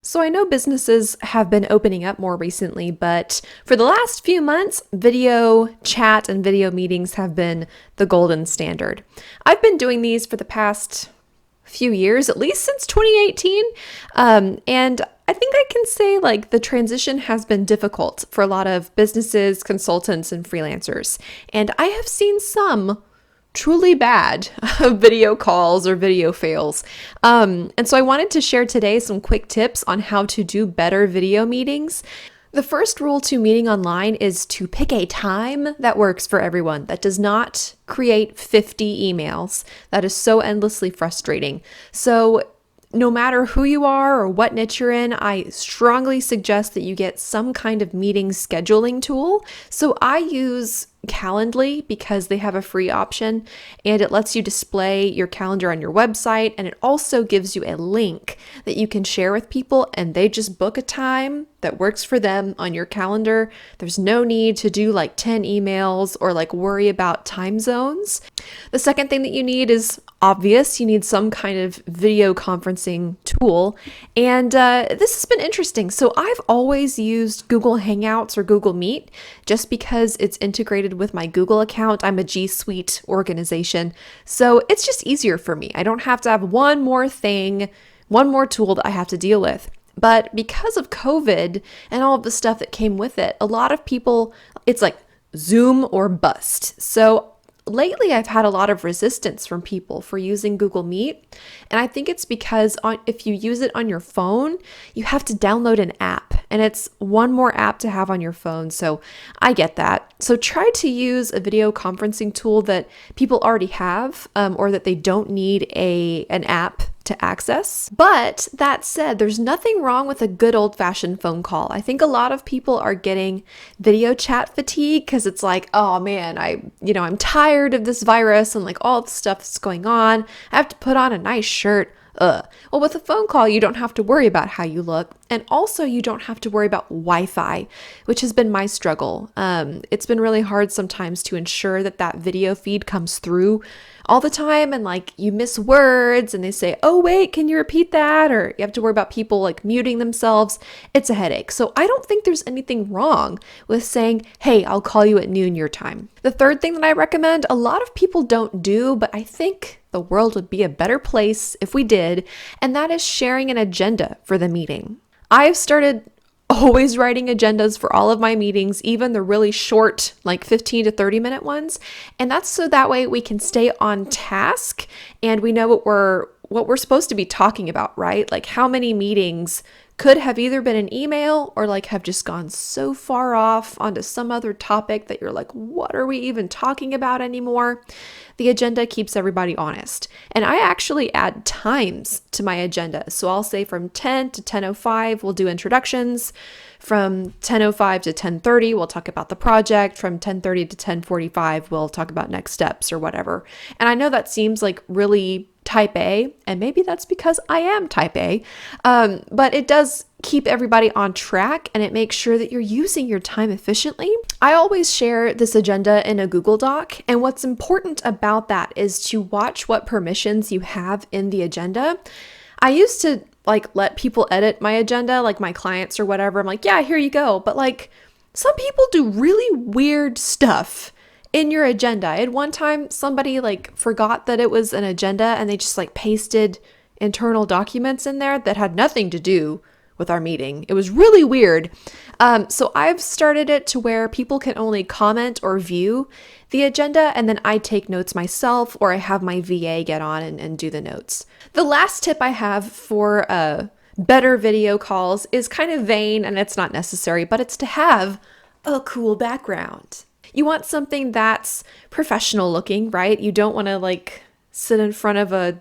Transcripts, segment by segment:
So I know businesses have been opening up more recently, but for the last few months, video chat and video meetings have been the golden standard. I've been doing these for the past few years, at least since 2018. And I think I can say like the transition has been difficult for a lot of businesses, consultants, and freelancers. And I have seen some truly bad video calls or video fails. And so I wanted to share today some quick tips on how to do better video meetings. The first rule to meeting online is to pick a time that works for everyone, that does not create 50 emails. That is so endlessly frustrating. So no matter who you are or what niche you're in, I strongly suggest that you get some kind of meeting scheduling tool. So I use Calendly because they have a free option and it lets you display your calendar on your website, and it also gives you a link that you can share with people and they just book a time that works for them on your calendar. There's no need to do like 10 emails or like worry about time zones. The second thing that you need is obvious. You need some kind of video conferencing tool. And this has been interesting. So I've always used Google Hangouts or Google Meet just because it's integrated with my Google account. I'm a G Suite organization. So it's just easier for me. I don't have to have one more thing, one more tool that I have to deal with. But because of COVID and all of the stuff that came with it, a lot of people, it's like Zoom or bust. So lately, I've had a lot of resistance from people for using Google Meet. And I think it's because if you use it on your phone, you have to download an app. And it's one more app to have on your phone. So I get that. So try to use a video conferencing tool that people already have or that they don't need an app to access. But that said, there's nothing wrong with a good old-fashioned phone call. I think a lot of people are getting video chat fatigue because it's like, oh man, I'm tired of this virus and like all the stuff that's going on. I have to put on a nice shirt. Well, with a phone call, you don't have to worry about how you look. And also you don't have to worry about Wi-Fi, which has been my struggle. It's been really hard sometimes to ensure that video feed comes through all the time. And like you miss words and they say, oh wait, can you repeat that? Or you have to worry about people like muting themselves. It's a headache. So I don't think there's anything wrong with saying, hey, I'll call you at noon your time. The third thing that I recommend, a lot of people don't do, but I think the world would be a better place if we did, and that is sharing an agenda for the meeting. I've started always writing agendas for all of my meetings, even the really short, like 15 to 30 minute ones. And that's so that way we can stay on task and we know what we're supposed to be talking about, right? Like how many meetings could have either been an email or like have just gone so far off onto some other topic that you're like, what are we even talking about anymore? The agenda keeps everybody honest. And I actually add times to my agenda. So I'll say from 10 to 10:05, we'll do introductions. From 10:05 to 10:30, we'll talk about the project. From 10:30 to 10:45, we'll talk about next steps or whatever. And I know that seems like really type A, and maybe that's because I am type A, but it does keep everybody on track and it makes sure that you're using your time efficiently. I always share this agenda in a Google Doc, and what's important about that is to watch what permissions you have in the agenda. I used to like let people edit my agenda, like my clients or whatever. I'm like, yeah, here you go. But like some people do really weird stuff in your agenda. At one time, somebody like forgot that it was an agenda and they just like pasted internal documents in there that had nothing to do with our meeting. It was really weird. So I've started it to where people can only comment or view the agenda, and then I take notes myself, or I have my VA get on and do the notes. The last tip I have for better video calls is kind of vain and it's not necessary, but it's to have a cool background. You want something that's professional looking, right? You don't want to like sit in front of a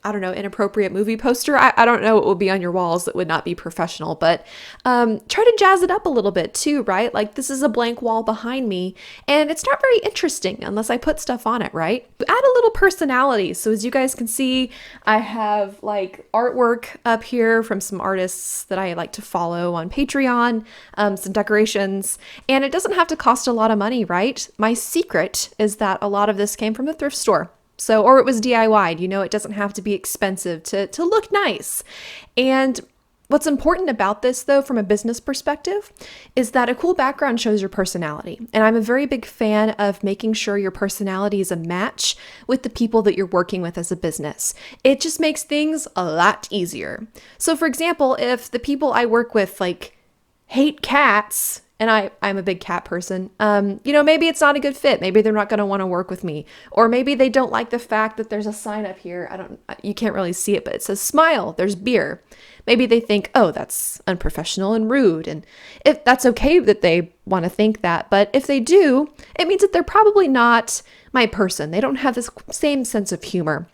inappropriate movie poster. I don't know what would be on your walls that would not be professional, but try to jazz it up a little bit too, right? Like this is a blank wall behind me and it's not very interesting unless I put stuff on it, right? Add a little personality. So as you guys can see, I have like artwork up here from some artists that I like to follow on Patreon, some decorations, and it doesn't have to cost a lot of money, right? My secret is that a lot of this came from a thrift store. Or it was DIY'd, it doesn't have to be expensive to look nice. And What's important about this, though, from a business perspective, is that a cool background shows your personality. And I'm a very big fan of making sure your personality is a match with the people that you're working with as a business. It just makes things a lot easier. So, for example, if the people I work with hate cats, and I'm a big cat person, maybe it's not a good fit. Maybe they're not going to want to work with me. Or maybe they don't like the fact that there's a sign up here. You can't really see it, but it says smile, there's beer. Maybe they think, oh, that's unprofessional and rude. And if that's okay that they want to think that, but if they do, it means that they're probably not my person. They don't have this same sense of humor.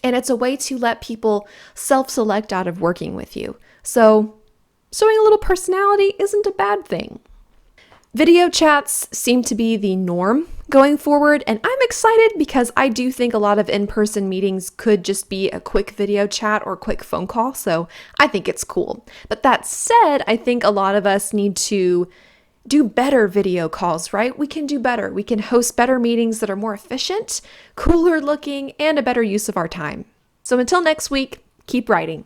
And it's a way to let people self-select out of working with you. So showing a little personality isn't a bad thing. Video chats seem to be the norm going forward, and I'm excited because I do think a lot of in-person meetings could just be a quick video chat or quick phone call, so I think it's cool. But that said, I think a lot of us need to do better video calls, right? We can do better. We can host better meetings that are more efficient, cooler looking, and a better use of our time. So until next week, keep writing.